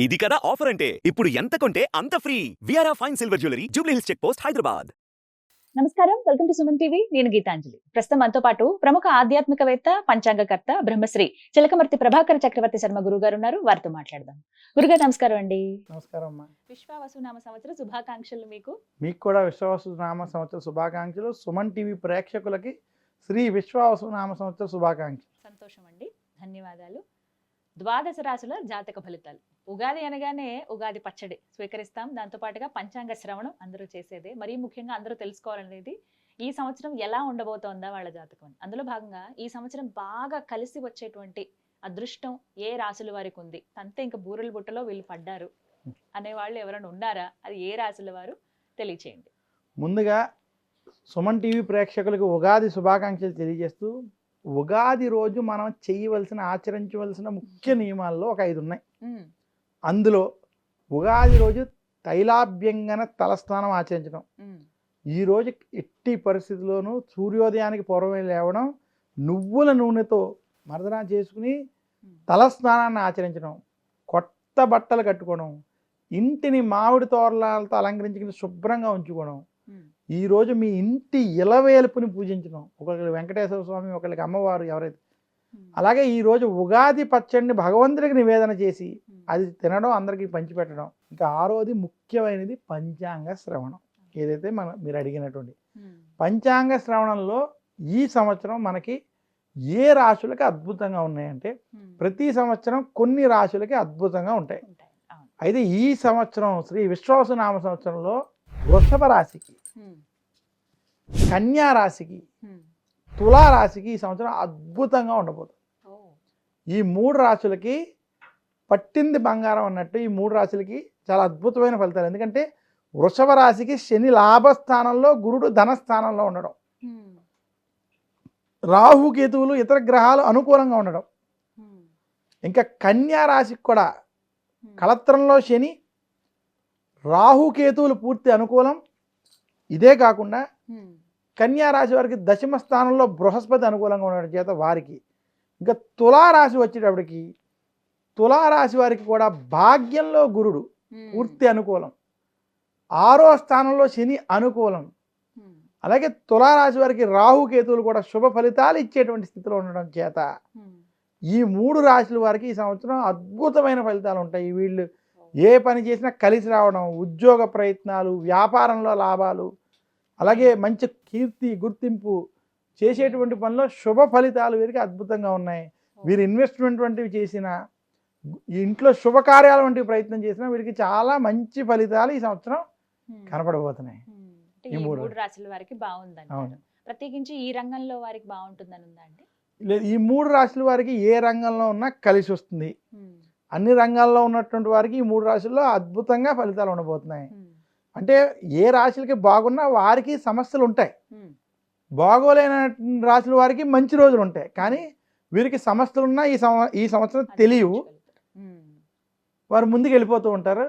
ఇది కదా ఆఫర్ అంటే ఇప్పుడు ఎంత కొంటే అంత ఫ్రీ విఆర్ఆ fine silver jewellery Jubilee Hills check post Hyderabad. నమస్కారం, వెల్కమ్ టు సుమన్ టీవీ. నేను గీతాంజలి. ప్రస్తుతం మనతో పాటు ప్రముఖ ఆధ్యాత్మికవేత్త, పంచాంగకర్త బ్రహ్మశ్రీ చిలకమర్తి ప్రభాకర్ చక్రవర్తి శర్మ గురువు గారు ఉన్నారు. వారితో మాట్లాడదాం. గురుగారు నమస్కారం అండి. నమస్కారం అమ్మా. విశ్వావసునామ సంవత్సర శుభాకాంక్షలు మీకు కూడా విశ్వావసునామ సంవత్సర శుభాకాంక్షలు. సుమన్ టీవీ ప్రేక్షకులకి శ్రీ విశ్వావసునామ సంవత్సర శుభాకాంక్షలు. సంతోషం అండి, ధన్యవాదాలు. ద్వాదశ రాశుల జాతక ఫలితాలు. ఉగాది అనగానే ఉగాది పచ్చడి స్వీకరిస్తాం. దాంతో పాటుగా పంచాంగ శ్రవణం అందరూ చేసేదే. మరీ ముఖ్యంగా అందరూ తెలుసుకోవాలనేది ఈ సంవత్సరం ఎలా ఉండబోతోందా వాళ్ళ జాతకం. అందులో భాగంగా ఈ సంవత్సరం బాగా కలిసి వచ్చేటువంటి అదృష్టం ఏ రాశుల వారికి ఉంది, అంతే ఇంకా బూరెల బుట్టలో వీళ్ళు పడ్డారు అనేవాళ్ళు ఎవరైనా ఉన్నారా? అది ఏ రాశుల వారు తెలియచేయండి. ముందుగా సుమన్ టీవీ ప్రేక్షకులకు ఉగాది శుభాకాంక్షలు తెలియజేస్తూ, ఉగాది రోజు మనం చేయవలసిన ఆచరించవలసిన ముఖ్య నియమాల్లో ఒక 5 ఉన్నాయి. అందులో ఉగాది రోజు తైలాభ్యంగన తలస్నానం ఆచరించడం. ఈ రోజు ఎట్టి పరిస్థితుల్లోనూ సూర్యోదయానికి పూర్వమే లేవడం, నువ్వుల నూనెతో మర్దన చేసుకుని తలస్నానాన్ని ఆచరించడం, కొత్త బట్టలు కట్టుకోవడం, ఇంటిని మామిడి తోరణాలతో అలంకరించుకుని శుభ్రంగా ఉంచుకోవడం, ఈరోజు మీ ఇంటి ఇలవేలుపుని పూజించడం. ఒకరికి వెంకటేశ్వర స్వామి, ఒకరికి అమ్మవారు ఎవరైతే. అలాగే ఈరోజు ఉగాది పచ్చడిని భగవంతుడికి నివేదన చేసి అది తినడం, అందరికీ పంచిపెట్టడం. ఇంకా 6వది ముఖ్యమైనది పంచాంగ శ్రవణం. ఏదైతే మీరు అడిగినటువంటి పంచాంగ శ్రవణంలో ఈ సంవత్సరం మనకి ఏ రాశులకి అద్భుతంగా ఉన్నాయంటే, ప్రతి సంవత్సరం కొన్ని రాశులకి అద్భుతంగా ఉంటాయి. అయితే ఈ సంవత్సరం శ్రీ విశ్వావసునామ సంవత్సరంలో వృషభ రాశికి, కన్యా రాశికి, తులా రాశికి ఈ సంవత్సరం అద్భుతంగా ఉండబోతుంది. ఈ 3 రాశులకి పట్టింది బంగారం అన్నట్టు ఈ 3 రాశులకి చాలా అద్భుతమైన ఫలితాలు. ఎందుకంటే వృషభ రాశికి శని లాభస్థానంలో, గురుడు ధనస్థానంలో ఉండడం, రాహుకేతువులు ఇతర గ్రహాలు అనుకూలంగా ఉండడం, ఇంకా కన్యా రాశికి కూడా కళత్రంలో శని, రాహుకేతువులు పూర్తి అనుకూలం. ఇదే కాకుండా కన్యా రాశి వారికి దశమ స్థానంలో బృహస్పతి అనుకూలంగా ఉండడం చేత వారికి, ఇంకా తులారాశి వచ్చేటప్పటికి తులారాశి వారికి కూడా భాగ్యంలో గురుడు పూర్తి అనుకూలం, 6వ స్థానంలో శని అనుకూలం. అలాగే తులారాశి వారికి రాహుకేతువులు కూడా శుభ ఫలితాలు ఇచ్చేటువంటి స్థితిలో ఉండడం చేత ఈ 3 రాశుల వారికి ఈ సంవత్సరం అద్భుతమైన ఫలితాలు ఉంటాయి. వీళ్ళు ఏ పని చేసినా కలిసి రావడం, ఉద్యోగ ప్రయత్నాలు, వ్యాపారంలో లాభాలు, అలాగే మంచి కీర్తి గుర్తింపు, చేసేటువంటి పనిలో శుభ ఫలితాలు వీరికి అద్భుతంగా ఉన్నాయి. వీరు ఇన్వెస్ట్మెంట్ వంటివి చేసినా, ఇంట్లో శుభకార్యాల వంటివి ప్రయత్నం చేసినా వీరికి చాలా మంచి ఫలితాలు ఈ సంవత్సరం కనపడబోతున్నాయి. ఈ 3 రాశుల వారికి బాగుందండి. ప్రత్యేకించి ఈ రంగంలో వారికి బాగుంటుందని ఉందా అండి? లేదు, ఈ 3 రాశుల వారికి ఏ రంగంలో ఉన్నా కలిసి వస్తుంది. అన్ని రంగాల్లో ఉన్నటువంటి వారికి ఈ 3 రాశుల్లో అద్భుతంగా ఫలితాలు ఉండబోతున్నాయి. అంటే ఏ రాశులకి బాగున్నా వారికి సమస్యలు ఉంటాయి, బాగోలేని రాశుల వారికి మంచి రోజులు ఉంటాయి. కానీ వీరికి సమస్యలు ఉన్నా ఈ సంవత్సరం తెలియవు, వారు ముందుకు వెళ్ళిపోతూ ఉంటారు,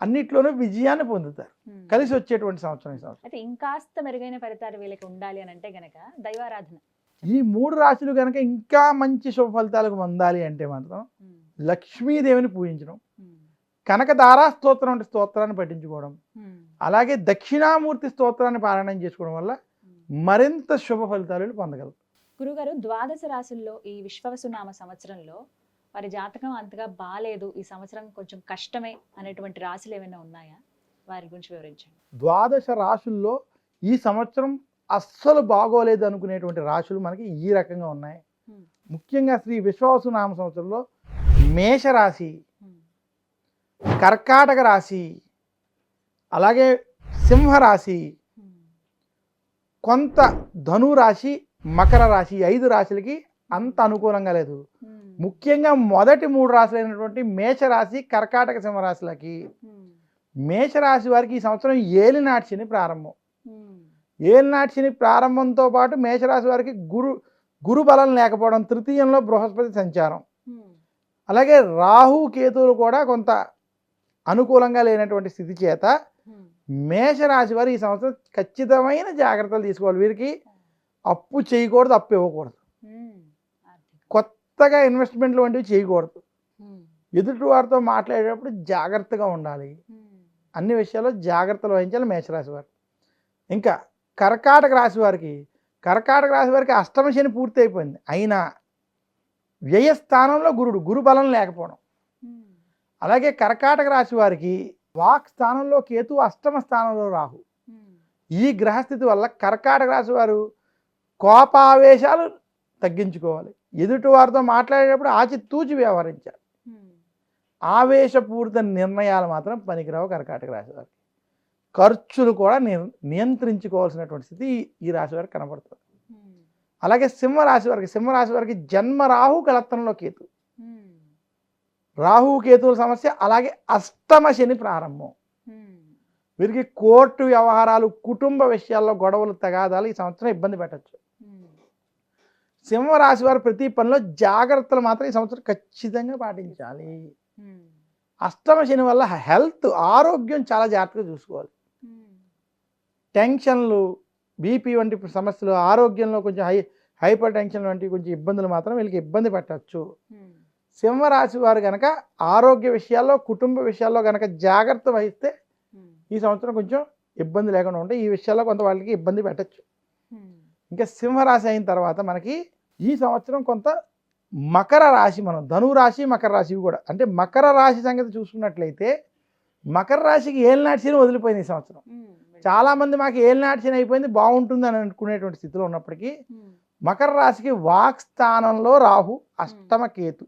అన్నిట్లోనూ విజయాన్ని పొందుతారు. కలిసి వచ్చేటువంటి సంవత్సరం ఈ సంవత్సరం. అయితే ఇంకాస్త మెరుగైన ఫలితాలు వీళ్ళకి ఉండాలి అని అంటే గనక దైవారాధన. ఈ 3 రాశులు కనుక ఇంకా మంచి శుభ ఫలితాలకు పొందాలి అంటే మాత్రం లక్ష్మీదేవిని పూజించడం, కనకదారా స్తోత్రం అంటే స్తోత్రాన్ని పఠించుకోవడం, అలాగే దక్షిణామూర్తి స్తోత్రాన్ని పారాయణం చేసుకోవడం వల్ల మరింత శుభ ఫలితాలు పొందగలరు. గురుగారు, ద్వాదశ రాశుల్లో ఈ విశ్వావసునామ సంవత్సరంలో వారి జాతకం అంతగా బాలేదు, ఈ సంవత్సరం కొంచెం కష్టమే అనేటువంటి రాశులు ఏమైనా ఉన్నాయా? వారి గురించి వివరించండి. ద్వాదశ రాశుల్లో ఈ సంవత్సరం అస్సలు బాగోలేదు అనుకునేటువంటి రాశులు మనకి ఈ రకంగా ఉన్నాయి. ముఖ్యంగా శ్రీ విశ్వావసునామ సంవత్సరంలో మేషరాశి, కర్కాటక రాశి, అలాగే సింహరాశి, కొంత ధనురాశి, మకర రాశి, 5 రాశులకి అంత అనుకూలంగా లేదు. ముఖ్యంగా మొదటి 3 రాశులైనటువంటి మేషరాశి, కర్కాటక, సింహరాశులకి, మేషరాశి వారికి ఈ సంవత్సరం ఏలినాటి శని ప్రారంభం. ఏలినాటి శని ప్రారంభంతో పాటు మేషరాశి వారికి గురు బలం లేకపోవడం, తృతీయంలో బృహస్పతి సంచారం, అలాగే రాహు కేతువులు కూడా కొంత అనుకూలంగా లేనటువంటి స్థితి చేత మేషరాశి వారు ఈ సంవత్సరం ఖచ్చితమైన జాగ్రత్తలు తీసుకోవాలి. వీరికి అప్పు చేయకూడదు, అప్పు ఇవ్వకూడదు, కొత్తగా ఇన్వెస్ట్మెంట్లు వంటివి చేయకూడదు. ఎదుటి వారితో మాట్లాడేటప్పుడు జాగ్రత్తగా ఉండాలి. అన్ని విషయాల్లో జాగ్రత్తలు వహించాలి మేషరాశి వారు. ఇంకా కర్కాటక రాశి వారికి అష్టమ శని పూర్తి అయిపోయింది. అయినా వ్యయస్థానంలో గురు బలం లేకపోవడం. అలాగే కర్కాటక రాశి వారికి వాక్ స్థానంలో కేతు, అష్టమ స్థానంలో రాహు. ఈ గ్రహస్థితి వల్ల కర్కాటక రాశి వారు కోపావేశాలు తగ్గించుకోవాలి. ఎదుటి వారితో మాట్లాడేటప్పుడు ఆచితూచి వ్యవహరించాలి. ఆవేశపూరిత నిర్ణయాలు మాత్రం పనికిరావు కర్కాటక రాశి వారికి. ఖర్చులు కూడా నియంత్రించుకోవాల్సినటువంటి స్థితి ఈ రాశి వారికి కనబడుతుంది. అలాగే సింహరాశి వారికి జన్మ రాహు కలత్రంలో కేతు. రాహు కేతువుల సమస్య. అలాగే అష్టమ శని ప్రారంభం. వీరికి కోర్టు వ్యవహారాలు, కుటుంబ విషయాల్లో గొడవలు, తగాదాలు ఈ సంవత్సరం ఇబ్బంది పెట్టచ్చు. సింహరాశి వారు ప్రతి పనిలో జాగ్రత్తలు మాత్రం ఈ సంవత్సరం ఖచ్చితంగా పాటించాలి. అష్టమ శని వల్ల హెల్త్, ఆరోగ్యం చాలా జాగ్రత్తగా చూసుకోవాలి. టెన్షన్లు, బీపీ వంటి సమస్యలు, ఆరోగ్యంలో కొంచెం హైపర్ టెన్షన్ వంటి కొంచెం ఇబ్బందులు మాత్రం వీళ్ళకి ఇబ్బంది పెట్టచ్చు. సింహరాశి వారు కనుక ఆరోగ్య విషయాల్లో, కుటుంబ విషయాల్లో కనుక జాగ్రత్త వహిస్తే ఈ సంవత్సరం కొంచెం ఇబ్బంది లేకుండా ఉంటే ఈ విషయాల్లో కొంత వాళ్ళకి ఇబ్బంది పెట్టచ్చు. ఇంకా సింహరాశి అయిన తర్వాత మనకి ఈ సంవత్సరం కొంత మకర రాశి, మనం ధనురాశి, మకర రాశి కూడా, అంటే మకర రాశి సంగతి చూసుకున్నట్లయితే మకర రాశికి ఏలినాటి శని వదిలిపోయింది ఈ సంవత్సరం. చాలామంది మాకు ఏలినాటి శని అయిపోయింది బాగుంటుంది అని అనుకునేటువంటి స్థితిలో ఉన్నప్పటికీ మకర రాశికి వాక్ స్థానంలో రాహు, అష్టమ కేతు,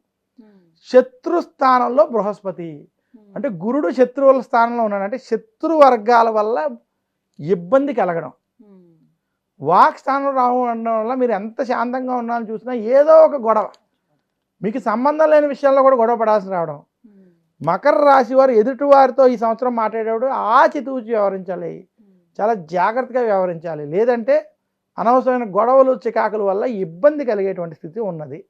శత్రు స్థానంలో బృహస్పతి. అంటే గురుడు శత్రువుల స్థానంలో ఉన్నాడు. అంటే శత్రు వర్గాల వల్ల ఇబ్బంది కలగడం. వాక్ స్థానంలో రాహు ఉండడం వల్ల మీరు ఎంత శాంతంగా ఉన్నారని చూసినా ఏదో ఒక గొడవ, మీకు సంబంధం లేని విషయాల్లో కూడా గొడవ పడాల్సి రావడం. మకర రాశి వారు ఎదుటి వారితో ఈ సంవత్సరం మాట్లాడేటప్పుడు ఆచితూచి వ్యవహరించాలి, చాలా జాగ్రత్తగా వ్యవహరించాలి. లేదంటే అనవసరమైన గొడవలు, చికాకుల వల్ల ఇబ్బంది కలిగేటువంటి స్థితి ఉన్నది.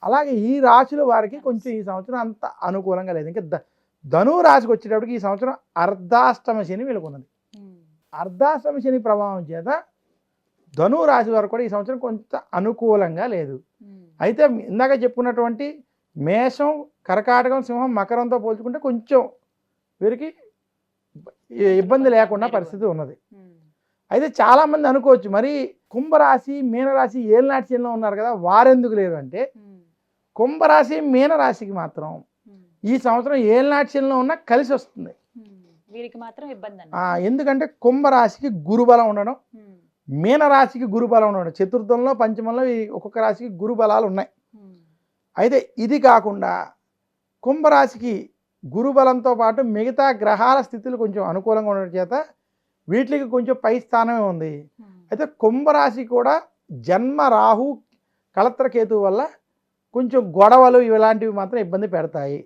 అలాగే ఈ రాశుల వారికి కొంచెం ఈ సంవత్సరం అంత అనుకూలంగా లేదు. ఇంకా ధను రాశికి వచ్చేటప్పటికి ఈ సంవత్సరం అర్ధాష్టమ శని వీళ్ళకున్నది. అర్ధాష్టమ శని ప్రభావం చేత ధను రాశి వారు కూడా ఈ సంవత్సరం కొంత అనుకూలంగా లేదు. అయితే ఇందాక చెప్పుకున్నటువంటి మేషం, కర్కాటకం, సింహం, మకరంతో పోల్చుకుంటే కొంచెం వీరికి ఇబ్బంది లేకుండా పరిస్థితి ఉన్నది. అయితే చాలామంది అనుకోవచ్చు, మరి కుంభరాశి, మీనరాశి ఏలినాటి శనిలో ఉన్నారు కదా, వారెందుకు లేరు అంటే కుంభరాశి, మీనరాశికి మాత్రం ఈ సంవత్సరం ఏలినాటి శనిలో ఉన్న కలిసి వస్తుంది. వీరికి మాత్రం ఇబ్బంది. ఎందుకంటే కుంభరాశికి గురుబలం ఉండడం, మీనరాశికి గురుబలం ఉండడం, చతుర్థంలో, పంచమంలో ఒక్కొక్క రాశికి గురుబలాలు ఉన్నాయి. అయితే ఇది కాకుండా కుంభరాశికి గురుబలంతో పాటు మిగతా గ్రహాల స్థితులు కొంచెం అనుకూలంగా ఉండడం చేత వీటికి కొంచెం పై స్థానమే ఉంది. అయితే కుంభరాశి కూడా జన్మ రాహు, కళత్రకేతు వల్ల కొంచెం గొడవలు ఇలాంటివి మాత్రం ఇబ్బంది పెడతాయి.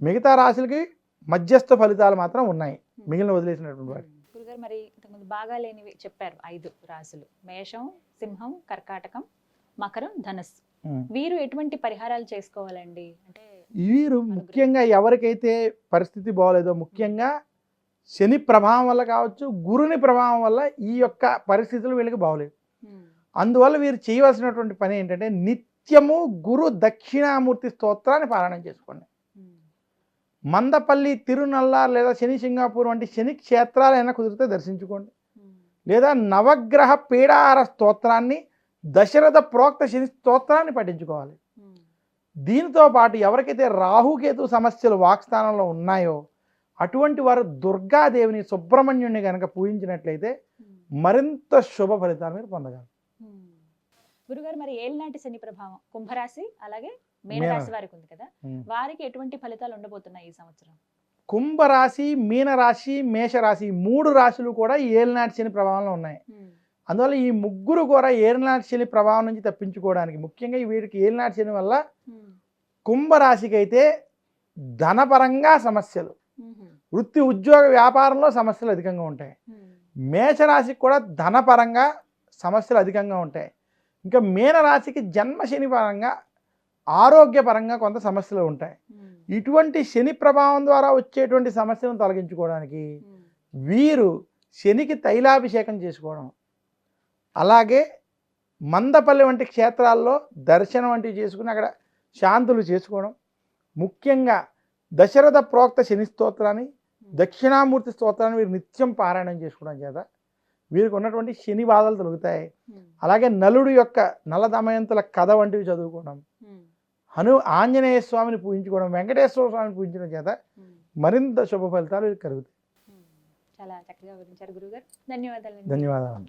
మిగతా రాశులకి మధ్యస్థ ఫలితాలు మాత్రం ఉన్నాయి, మిగిలిన వదిలేసినటువంటి వాటి. గురుగారు, మరి ఇంతకుముందు బాగా లేనివి చెప్పారు 5 రాశులు: మేషం, సింహం, కర్కాటకం, మకరం, ధనస్సు. వీరు ఎటువంటి పరిహారాలు చేసుకోవాలండి? అంటే వీరు ముఖ్యంగా ఎవరికైతే పరిస్థితి బాగోలేదో, ముఖ్యంగా శని ప్రభావం వల్ల కావచ్చు, గురుని ప్రభావం వల్ల ఈ యొక్క పరిస్థితులు వీళ్ళకి బాగోలేదు. అందువల్ల వీరు చేయవలసినటువంటి పని ఏంటంటే నిత్యము గురు దక్షిణామూర్తి స్తోత్రాన్ని పారాయణం చేసుకోండి. మందపల్లి, తిరునల్లార్ లేదా శని సింగాపూర్ వంటి శని క్షేత్రాలైనా కుదిరితే దర్శించుకోండి. లేదా నవగ్రహ పీడాహార స్తోత్రాన్ని, దశరథ ప్రోక్త శని స్తోత్రాన్ని పఠించుకోవాలి. దీనితో పాటు ఎవరికైతే రాహుకేతు సమస్యలు వాక్స్థానంలో ఉన్నాయో అటువంటి వారు దుర్గాదేవిని, సుబ్రహ్మణ్యుని కనుక పూజించినట్లయితే మరింత శుభ ఫలితాలు మీరు పొందగలరు. గురుగారు, మరి ఏలినాటి శని ప్రభావం కుంభరాశి అలాగే మీనరాశి వారికి ఉంది కదా, వారికి ఎటువంటి ఫలితాలు ఉండబోతున్నాయి ఈ సంవత్సరం? కుంభరాశి, మీనరాశి, మేషరాశి 3 రాశులు కూడా ఏలినాటి శని ప్రభావంలో ఉన్నాయి. అందువల్ల ఈ ముగ్గురు కూడా ఏలినాటి శని ప్రభావం నుంచి తప్పించుకోవడానికి, ముఖ్యంగా వీరికి ఏలినాటి శని వల్ల కుంభరాశికి అయితే ధనపరంగా సమస్యలు, వృత్తి ఉద్యోగ వ్యాపారంలో సమస్యలు అధికంగా ఉంటాయి. మేషరాశికి కూడా ధనపరంగా సమస్యలు అధికంగా ఉంటాయి. ఇంకా మీనరాశికి జన్మ శని పరంగా, ఆరోగ్యపరంగా కొంత సమస్యలు ఉంటాయి. ఇటువంటి శని ప్రభావం ద్వారా వచ్చేటువంటి సమస్యలను తొలగించుకోవడానికి వీరు శనికి తైలాభిషేకం చేసుకోవడం, అలాగే మందపల్లి వంటి క్షేత్రాల్లో దర్శనం వంటివి చేసుకుని అక్కడ శాంతులు చేసుకోవడం, ముఖ్యంగా దశరథ ప్రోక్త శని స్తోత్రాన్ని, దక్షిణామూర్తి స్తోత్రాన్ని వీరు నిత్యం పారాయణం చేసుకోవడం చేత వీరికి ఉన్నటువంటి శని బాధలు తొలగుతాయి. అలాగే నలుడు యొక్క నల దమయంతుల కథ వంటివి చదువుకోవడం, ఆంజనేయ స్వామిని పూజించుకోవడం, వెంకటేశ్వర స్వామిని పూజించడం చేత మరింత శుభ ఫలితాలు వీరికి కలుగుతాయి. చాలా చక్కగా వివరించారు గురుగారు. ధన్యవాదాలు. ధన్యవాదాలు.